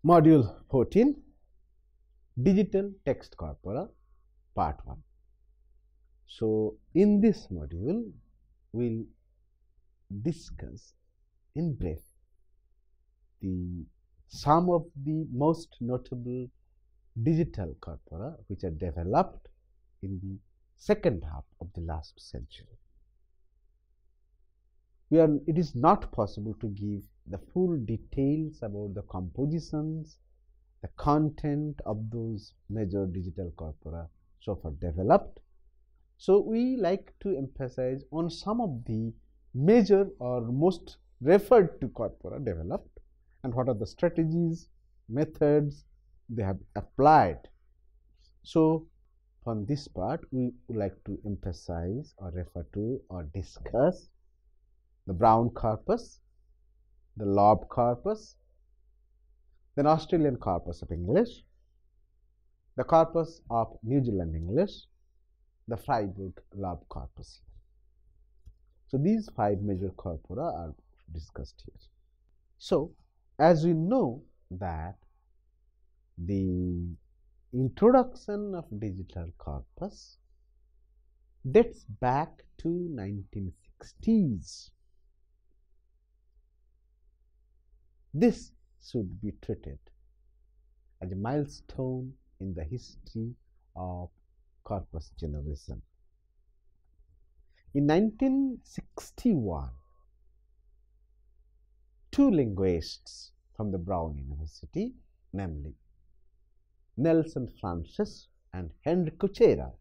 Module 14, Digital Text Corpora, Part 1. So, in this module, we'll discuss in brief some of the most notable digital corpora which are developed in the second half of the last century. It is not possible to give the full details about the compositions, the content of those major digital corpora so far developed. So we like to emphasize on some of the major or most referred to corpora developed and what are the strategies, methods they have applied. So on this part, we would like to emphasize or refer to or discuss the Brown corpus, the Lab Corpus, then Australian Corpus of English, the Corpus of New Zealand English, the Freiburg Lab Corpus. So these five major corpora are discussed here. So as we know that the introduction of digital corpus dates back to 1960s. This should be treated as a milestone in the history of corpus generation. In 1961, two linguists from the Brown University, namely Nelson Francis and Henry Corpora,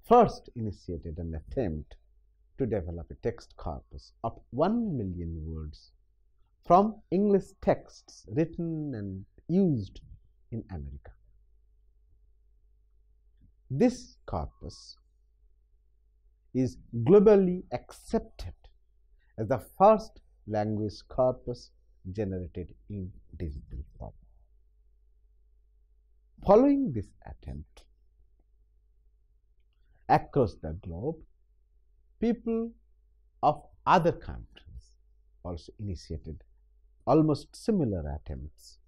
first initiated an attempt to develop a text corpus of 1 million words from English texts written and used in America. This corpus is globally accepted as the first language corpus generated in digital form. Following this attempt, across the globe, people of other countries also initiated almost similar attempts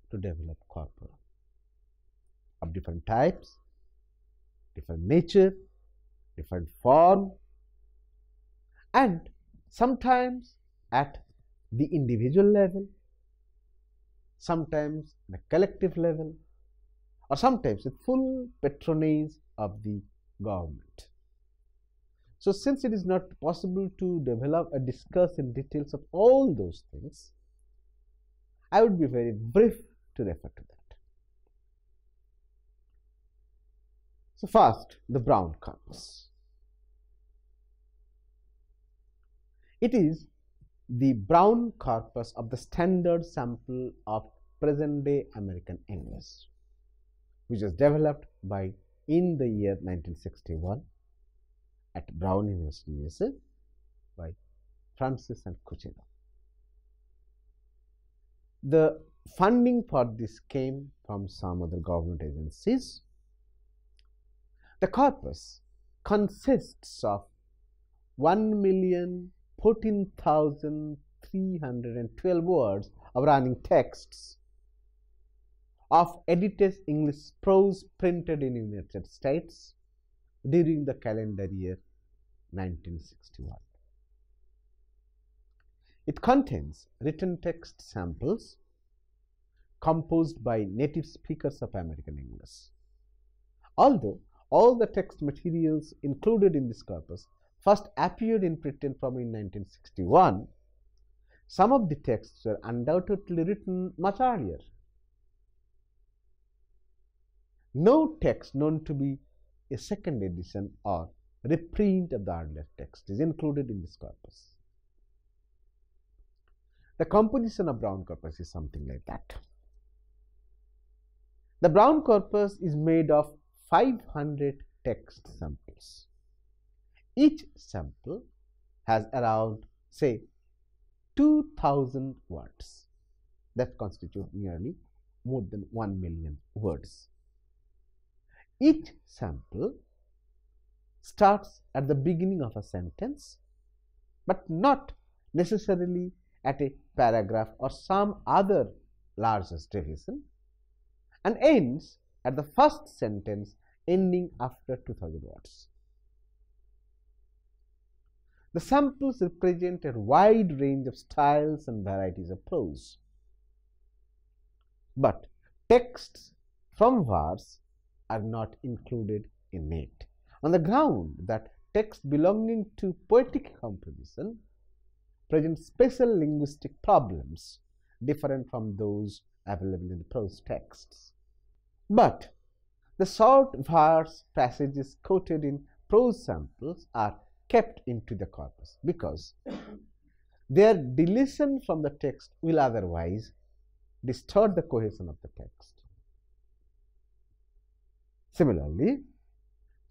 to develop corpora of different types, different nature, different form, and sometimes at the individual level, sometimes the collective level, or sometimes with full patronage of the government. So since it is not possible to develop or discuss in details of all those things, I would be very brief to refer to that. So first, the Brown corpus. It is the Brown corpus of the standard sample of present-day American English, which was developed in the year 1961 at Brown University, USA, by Francis and Corpora. The funding for this came from some other government agencies. The corpus consists of 1,014,312 words of running texts of edited English prose printed in the United States during the calendar year 1961. It contains written text samples composed by native speakers of American English. Although all the text materials included in this corpus first appeared in Britain from in 1961, some of the texts were undoubtedly written much earlier. No text known to be a second edition or reprint of the earlier text is included in this corpus. The composition of Brown corpus is something like that. The Brown corpus is made of 500 text samples. Each sample has around, say, 2,000 words. That constitutes nearly more than 1 million words. Each sample starts at the beginning of a sentence, but not necessarily at a paragraph or some other largest division, and ends at the first sentence ending after 2000 words. The samples represent a wide range of styles and varieties of prose. But texts from verse are not included in it, on the ground that texts belonging to poetic composition present special linguistic problems different from those available in the prose texts. But the short verse passages quoted in prose samples are kept into the corpus because their deletion from the text will otherwise distort the cohesion of the text. Similarly,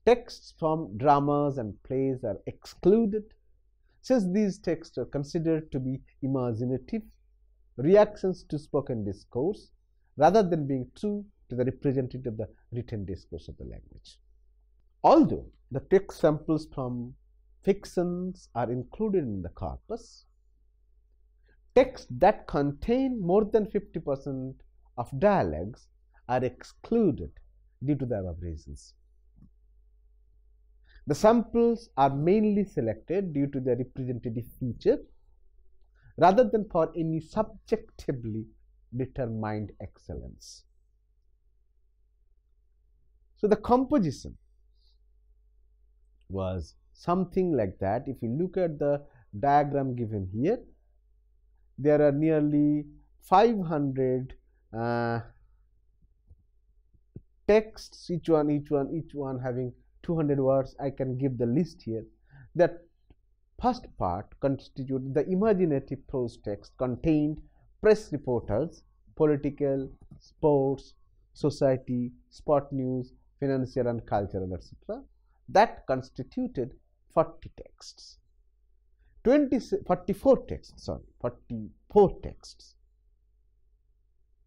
texts from dramas and plays are excluded since these texts are considered to be imaginative reactions to spoken discourse rather than being true to the representative of the written discourse of the language. Although the text samples from fictions are included in the corpus, texts that contain more than 50% of dialogues are excluded due to the above reasons. The samples are mainly selected due to their representative feature rather than for any subjectively determined excellence. So the composition was something like that. If you look at the diagram given here, there are nearly 500 texts, each one having 200 words. I can give the list here. That first part constituted the imaginative prose text contained press reporters, political, sports, society, sport news, financial and cultural, etc. That constituted 44 texts.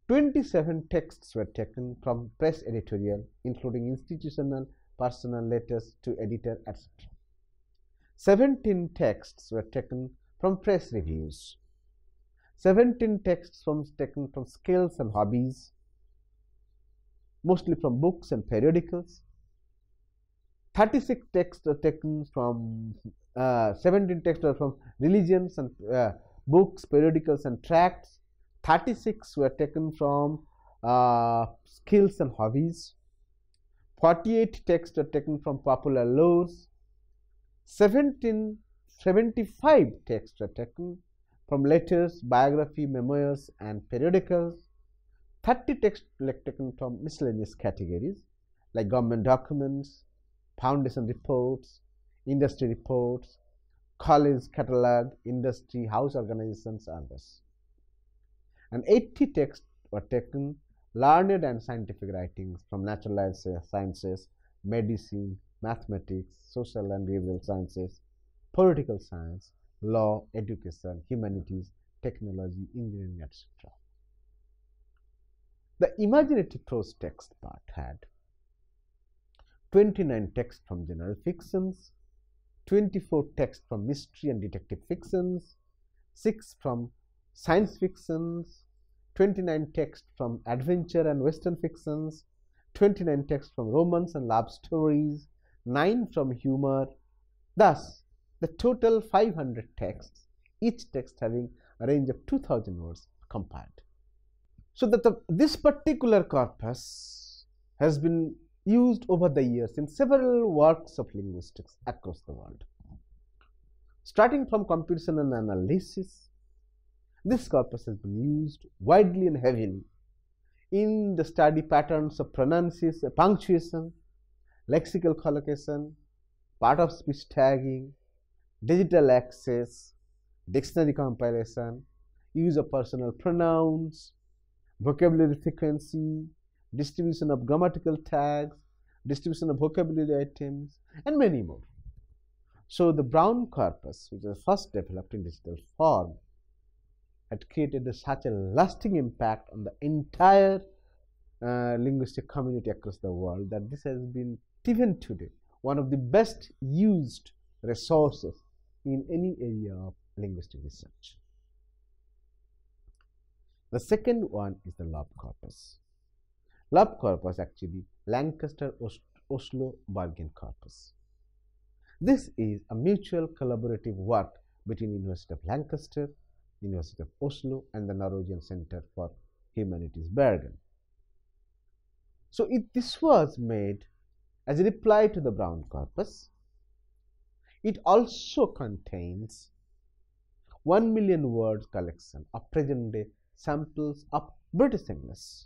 27 texts were taken from press editorial, including institutional, personal letters to editor, etc. 17 texts were taken from press reviews. 17 texts taken from skills and hobbies, mostly from books and periodicals. 36 texts are taken from 17 texts are from religions and books, periodicals and tracts. 36 were taken from skills and hobbies. 48 texts are taken from popular lores. 75 texts are taken from letters, biography, memoirs and periodicals. 30 texts are taken from miscellaneous categories like government documents, foundation reports, industry reports, college catalogue, industry, house organizations, and others. And 80 texts were taken learned and scientific writings from natural sciences, medicine, mathematics, social and behavioral sciences, political science, law, education, humanities, technology, engineering, etc. The imaginative prose text part had 29 texts from general fictions, 24 texts from mystery and detective fictions, 6 from science fictions, 29 texts from adventure and western fictions, 29 texts from romance and love stories, 9 from humor. Thus, the total 500 texts, each text having a range of 2000 words compiled. So that this particular corpus has been used over the years in several works of linguistics across the world. Starting from computational analysis, this corpus has been used widely and heavily in the study patterns of pronunciation, punctuation, lexical collocation, part of speech tagging, digital access, dictionary compilation, use of personal pronouns, vocabulary frequency, distribution of grammatical tags, distribution of vocabulary items, and many more. So the Brown corpus, which was first developed in digital form, had created such a lasting impact on the entire linguistic community across the world that this has been, even today, one of the best used resources in any area of linguistic research. The second one is the Lab Corpus. Lab Corpus actually Lancaster Oslo Bergen Corpus. This is a mutual collaborative work between University of Lancaster, University of Oslo and the Norwegian Center for Humanities Bergen. So this was made as a reply to the Brown Corpus. It also contains 1 million words collection of present day samples of British English,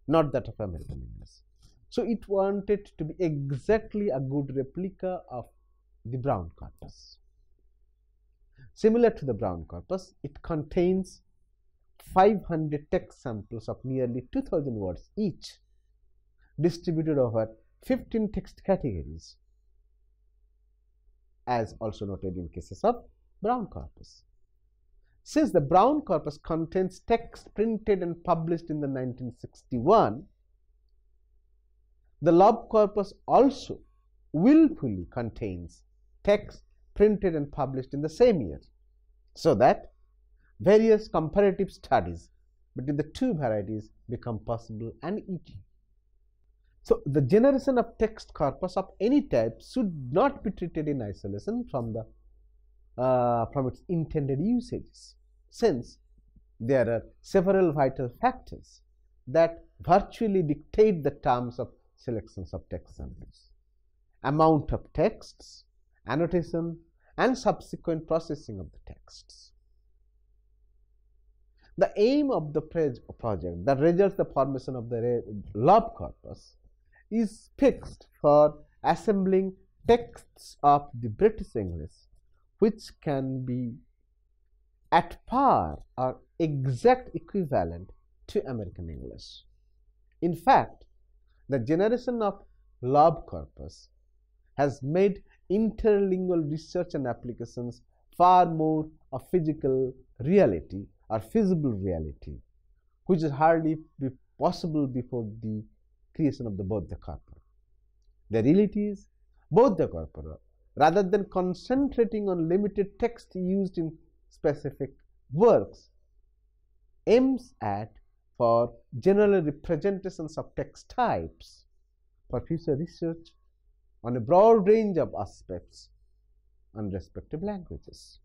not that of American English. So it wanted to be exactly a good replica of the Brown Corpus. Similar to the Brown Corpus, it contains 500 text samples of nearly 2000 words each, distributed over 15 text categories, as also noted in cases of Brown Corpus. Since the Brown Corpus contains text printed and published in the 1961, the Lab Corpus also willfully contains text printed and published in the same year, so that various comparative studies between the two varieties become possible and easy. So the generation of text corpus of any type should not be treated in isolation from its intended usages, since there are several vital factors that virtually dictate the terms of selections of text samples: amount of texts, annotation, and subsequent processing of the texts. The aim of the project that results the formation of the Lab Corpus is fixed for assembling texts of the British English which can be at par or exact equivalent to American English. In fact, the generation of Lab Corpus has made interlingual research and applications far more a physical reality or feasible reality, which is hardly be possible before the creation of both the corpora. The reality is, both the corpora, rather than concentrating on limited text used in specific works, aims at for general representations of text types for future research on a broad range of aspects on respective languages.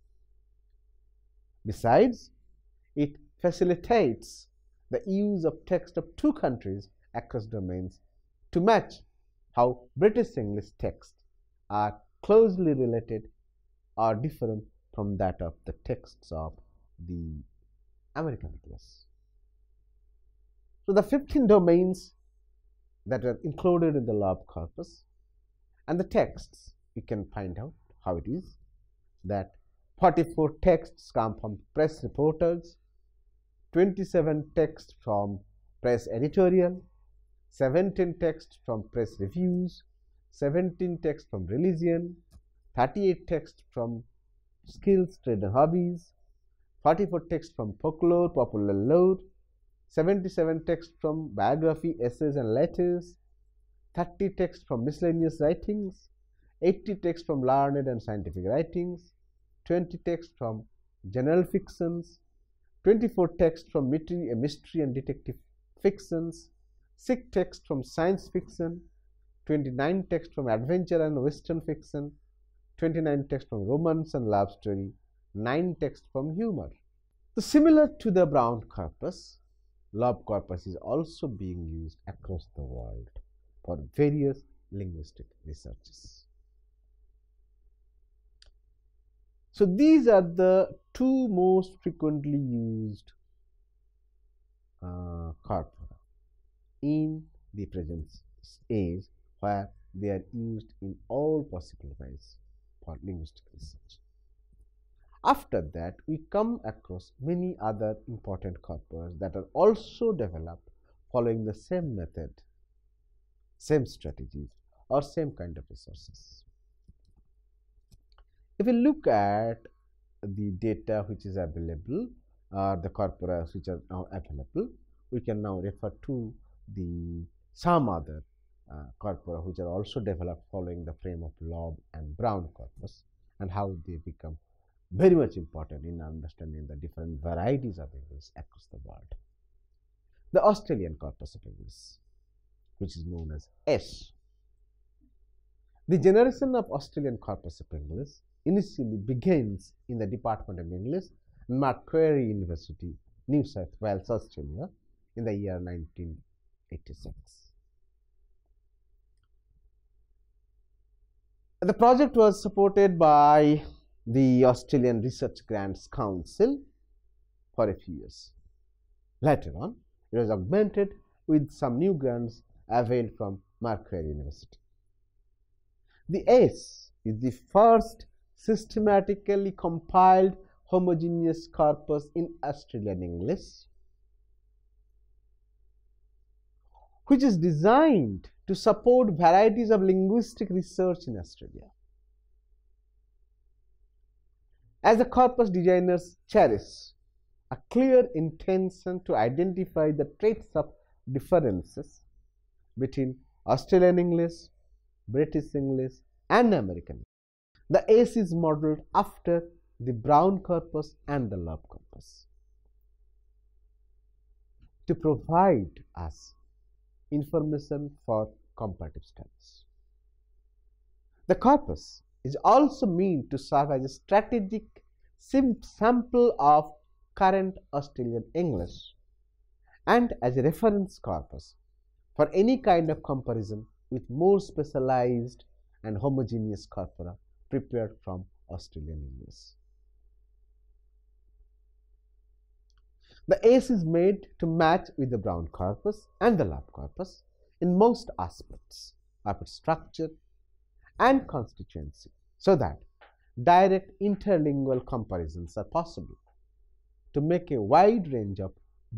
Besides, it facilitates the use of text of two countries across domains to match how British English texts are closely related or different from that of the texts of the American English. So the 15 domains that are included in the Lab Corpus and the texts, you can find out how it is that 44 texts come from press reporters, 27 texts from press editorial, 17 texts from press reviews, 17 texts from religion, 38 texts from skills, trade and hobbies, 44 texts from folklore, popular lore, 77 texts from biography, essays and letters, 30 texts from miscellaneous writings, 80 texts from learned and scientific writings, 20 texts from general fictions, 24 texts from mystery and detective fictions, 6 texts from science fiction, 29 texts from adventure and western fiction, 29 texts from romance and love story, 9 texts from humor. So similar to the Brown Corpus, Lab Corpus is also being used across the world for various linguistic researches. So these are the two most frequently used corpora in the present age, where they are used in all possible ways for linguistic research. After that, we come across many other important corpora that are also developed following the same method, same strategies, or same kind of resources. If we look at the data which is available, the corpora which are now available, we can now refer to some other corpora which are also developed following the frame of Lab and Brown Corpus, and how they become very much important in understanding the different varieties of English across the world. The Australian corpus of English, which is known as S. The generation of Australian corpus of English initially begins in the Department of English, Macquarie University, New South Wales, Australia, in the year 1986. The project was supported by the Australian Research Grants Council for a few years. Later on, it was augmented with some new grants availed from Macquarie University. The S is the first systematically compiled homogeneous corpus in Australian English, which is designed to support varieties of linguistic research in Australia. As the corpus designers cherish a clear intention to identify the traits of differences between Australian English, British English, and American, the S is modeled after the Brown corpus and the Lab corpus to provide us information for comparative studies. The corpus is also meant to serve as a strategic sample of current Australian English and as a reference corpus for any kind of comparison with more specialized and homogeneous corpora prepared from Australian English. The S is made to match with the Brown corpus and the Lab corpus in most aspects of its structure and constituency, so that direct interlingual comparisons are possible to make a wide range of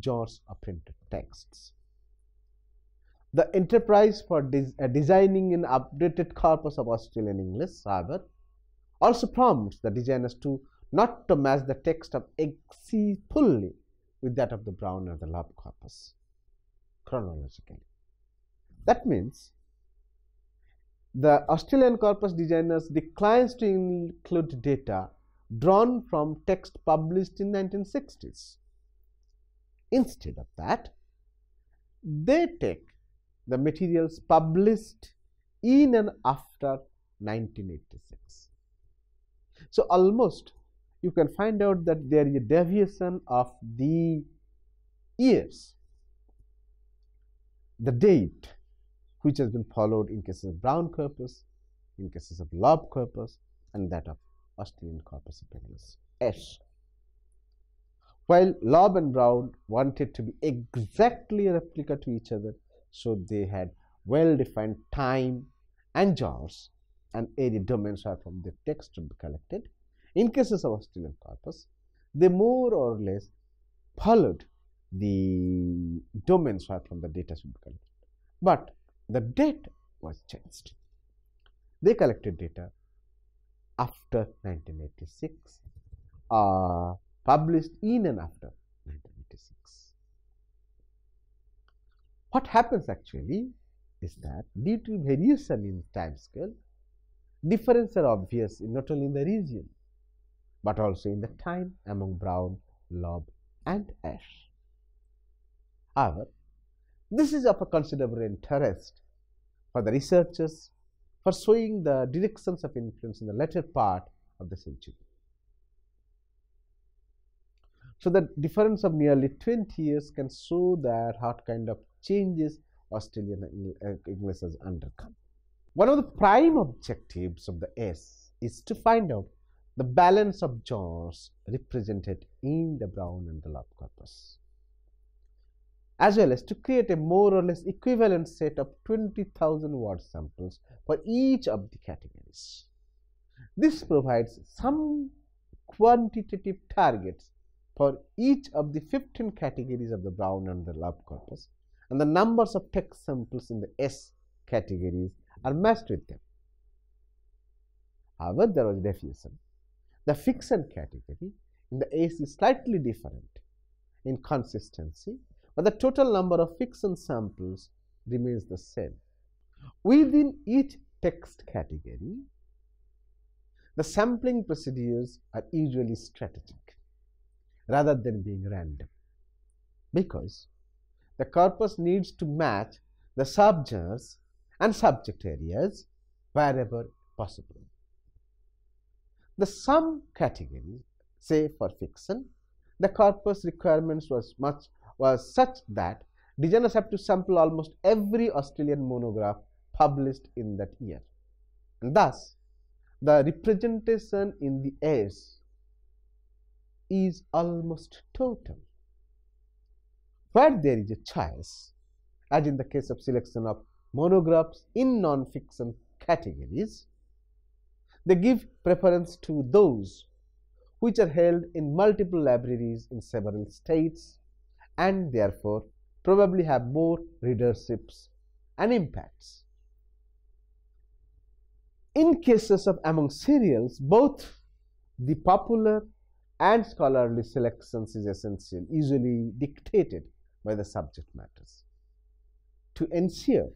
genres of printed texts. The enterprise for designing an updated corpus of Australian English, however, also prompts the designers to not to match the text of XC fully with that of the Brown or the Lab corpus chronologically. That means the Australian corpus designers declines to include data drawn from text published in 1960s. Instead of that, they take the materials published in and after 1986. So almost you can find out that there is a deviation of the years, the date which has been followed in cases of Brown corpus, in cases of Lab corpus, and that of Australian corpus of English, S. While Lab and Brown wanted to be exactly a replica to each other, so they had well-defined time and genres and area domains where from the text to be collected. In cases of Australian corpus, they more or less followed the domains where from the data should be collected. But the date was changed. They collected data after 1986, published in and after 1986. What happens actually is that due to variation in time scale, differences are obvious not only in the region but also in the time among Brown, Lab, and Ash. However, this is of a considerable interest for the researchers for showing the directions of influence in the latter part of the century. So the difference of nearly 20 years can show that what kind of changes Australian English has undergone. One of the prime objectives of the S is to find out the balance of genres represented in the Brown and the Lab corpus, as well as to create a more or less equivalent set of 20,000 word samples for each of the categories. This provides some quantitative targets for each of the 15 categories of the Brown and the Lab corpus, and the numbers of text samples in the S categories are matched with them. However, there was deviation. The fiction category in the S is slightly different in consistency, but the total number of fiction samples remains the same. Within each text category, The sampling procedures are usually strategic rather than being random, because the corpus needs to match the subgenres and subject areas wherever possible. The some categories, say for fiction, the corpus requirements was such that designers have to sample almost every Australian monograph published in that year, and thus the representation in the S is almost total. Where there is a choice, as in the case of selection of monographs in non-fiction categories, they give preference to those which are held in multiple libraries in several states and therefore probably have more readerships and impacts. In cases of among serials, both the popular and scholarly selections is essential, usually dictated by the subject matters, to ensure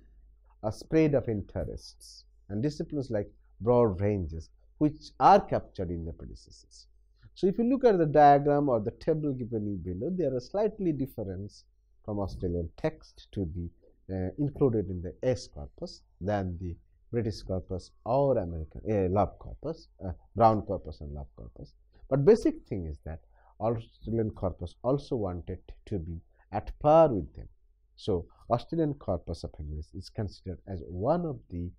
a spread of interests and disciplines like broad ranges which are captured in the predecessors. So if you look at the diagram or the table given you below, there are slightly difference from Australian text to the included in the S corpus than the British corpus or American Lab corpus, Brown corpus and Lab corpus. But basic thing is that Australian corpus also wanted to be at par with them. So Australian corpus of English is considered as one of the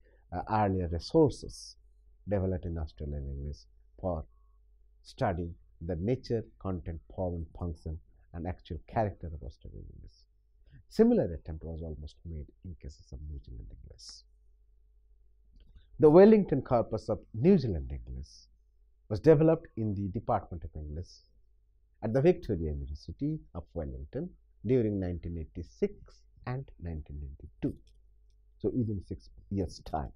earlier resources developed in Australian English for studying the nature, content, form and function and actual character of Australian English. Similar attempt was almost made in cases of New Zealand English. The Wellington corpus of New Zealand English was developed in the Department of English at the Victoria University of Wellington during 1986 and 1992, so within 6 years' time.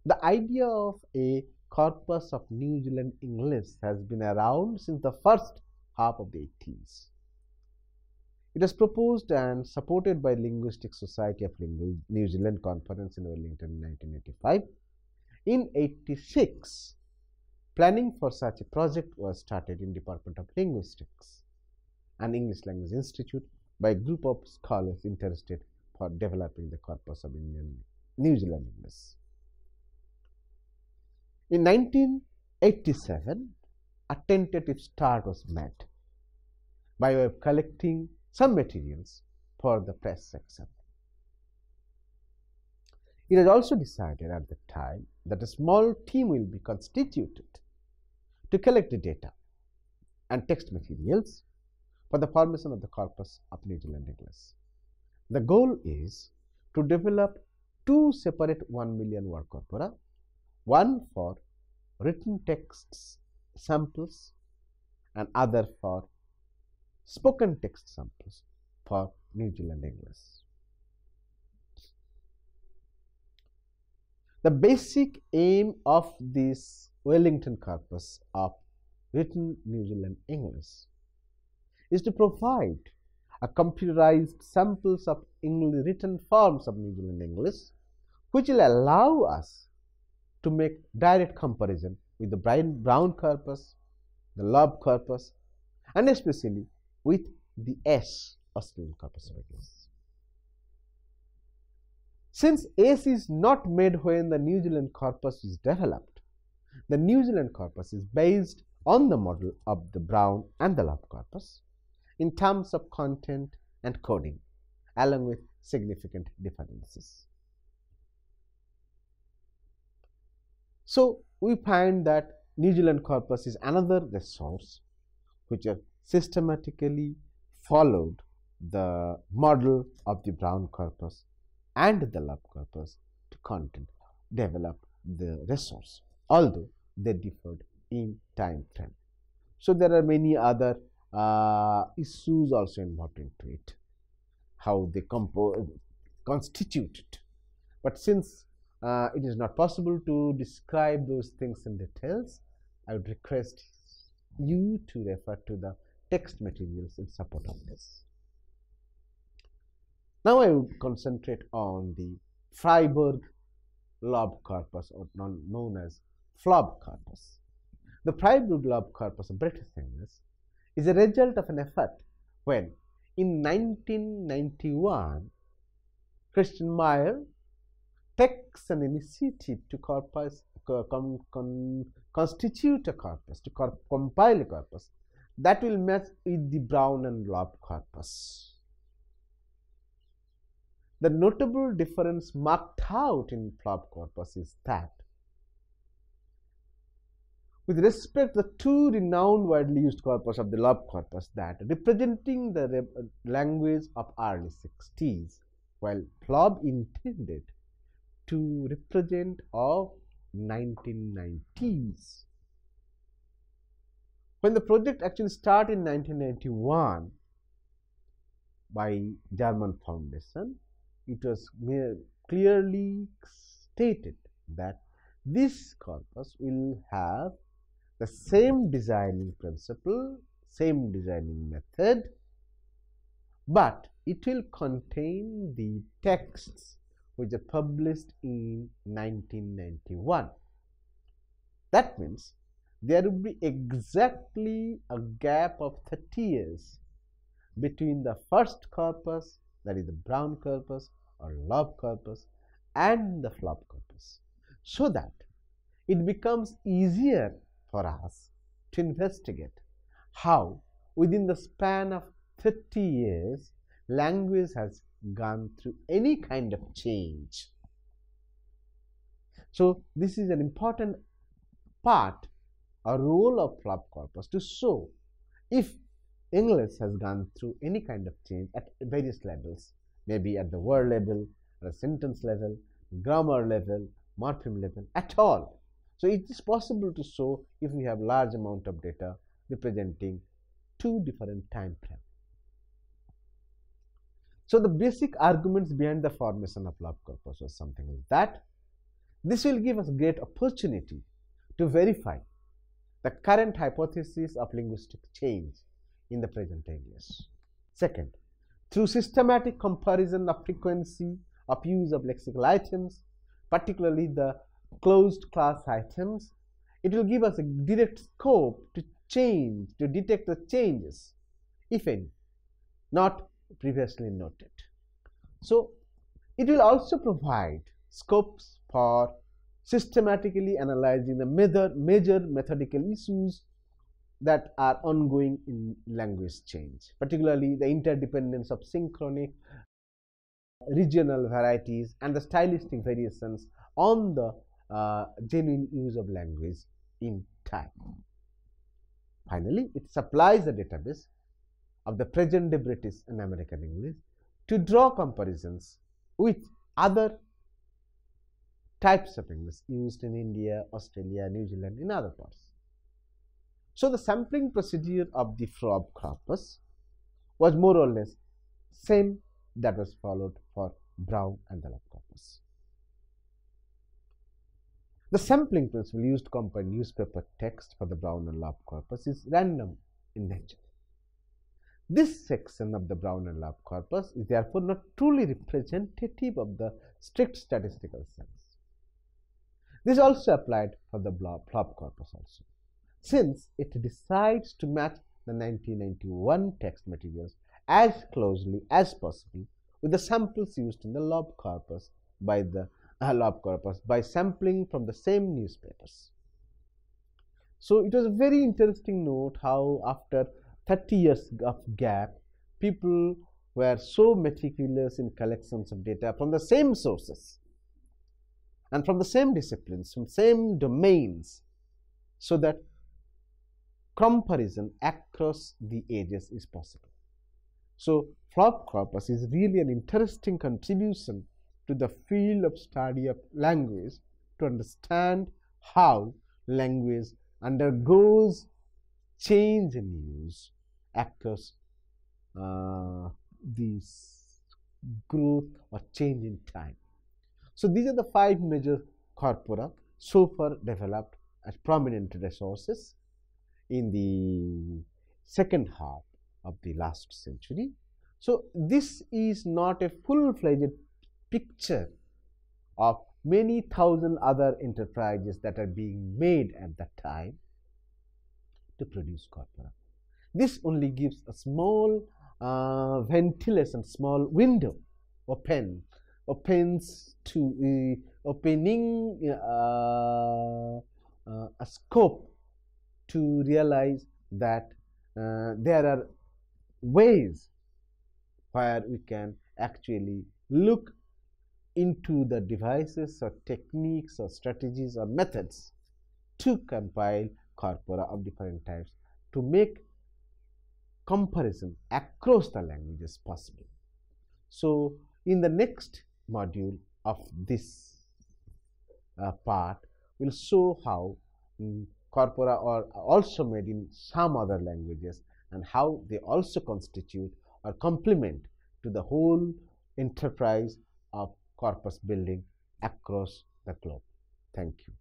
The idea of a corpus of New Zealand English has been around since the first half of the 80s. It was proposed and supported by Linguistics Society of New Zealand Conference in Wellington in 1985. In 86, planning for such a project was started in Department of Linguistics and English Language Institute by a group of scholars interested for developing the corpus of New Zealand English. In 1987, a tentative start was made by way of collecting some materials for the press section. It was also decided at the time that a small team will be constituted to collect the data and text materials for the formation of the corpus of New Zealand English. The goal is to develop two separate 1 million word corpora, one for written texts samples and other for spoken text samples for New Zealand English. The basic aim of this Wellington corpus of written New Zealand English is to provide a computerized samples of written forms of New Zealand English, which will allow us to make direct comparison with the Brown corpus, the Lab corpus, and especially with the S Australian corpus of English. Since S is not made when the New Zealand corpus is developed, the New Zealand corpus is based on the model of the Brown and the Lab corpus in terms of content and coding, along with significant differences. So we find that New Zealand corpus is another resource which have systematically followed the model of the Brown corpus and the Lab corpus to content develop the resource, although they differed in time frame. So there are many other issues also involved into it, how they constitute it. But since it is not possible to describe those things in details, I would request you to refer to the text materials in support of this. Now I would concentrate on the Freiburg Lab corpus, or known as Lab Corpus. The Freiburg Lab Corpus of British English is a result of an effort when, in 1991, Christian Meyer takes an initiative to constitute a corpus, to compile a corpus that will match with the Brown and Lab corpus. The notable difference marked out in Lab corpus is that, with respect to the two renowned widely used corpus of the Lab corpus, that representing the language of early 60s, while Lab intended to represent of 1990s. When the project actually started in 1991 by German Foundation, it was clearly stated that this corpus will have the same designing principle, same designing method, but it will contain the texts which are published in 1991. That means there will be exactly a gap of 30 years between the first corpus, that is the Brown corpus or Lab corpus, and the Lab corpus, so that it becomes easier for us to investigate how, within the span of 30 years, language has gone through any kind of change. So, this is an important part, a role of Lab corpus, to show if English has gone through any kind of change at various levels, maybe at the word level, at a sentence level, grammar level, morpheme level, at all. So, it is possible to show if we have large amount of data representing two different time frames. So, the basic arguments behind the formation of Lab corpus was something like that. This will give us great opportunity to verify the current hypothesis of linguistic change in the present English. Second, through systematic comparison of frequency of use of lexical items, particularly the closed class items, it will give us a direct scope to change, to detect the changes, if any, not previously noted. So, it will also provide scopes for systematically analyzing the major methodical issues that are ongoing in language change, particularly the interdependence of synchronic, regional varieties, and the stylistic variations on the genuine use of language in time. Finally, it supplies a database of the present-day British and American English to draw comparisons with other types of English used in India, Australia, New Zealand, in other parts. So, the sampling procedure of the Lab corpus was more or less same that was followed for Brown and the Lab corpus. The sampling principle used to compare newspaper text for the Brown and Lab corpus is random in nature. This section of the Brown and Lab corpus is therefore not truly representative of the strict statistical sense. This also applied for the Lab corpus also, since it decides to match the 1991 text materials as closely as possible with the samples used in the Lab corpus by sampling from the same newspapers. So, it was a very interesting note how after 30 years of gap, people were so meticulous in collections of data from the same sources and from the same disciplines, from same domains, so that comparison across the ages is possible. So, Lab corpus is really an interesting contribution to the field of study of language to understand how language undergoes change in use across this growth or change in time. So, these are the 5 major corpora so far developed as prominent resources in the second half of the last century. So, this is not a full-fledged picture of many thousand other enterprises that are being made at that time to produce corpora. This only gives a small ventilation, small window opens to opening a scope to realize that there are ways where we can actually look into the devices or techniques or strategies or methods to compile corpora of different types to make comparison across the languages possible. So, in the next module of this part, we'll show how corpora are also made in some other languages and how they also constitute or complement to the whole enterprise of corpus building across the globe. Thank you.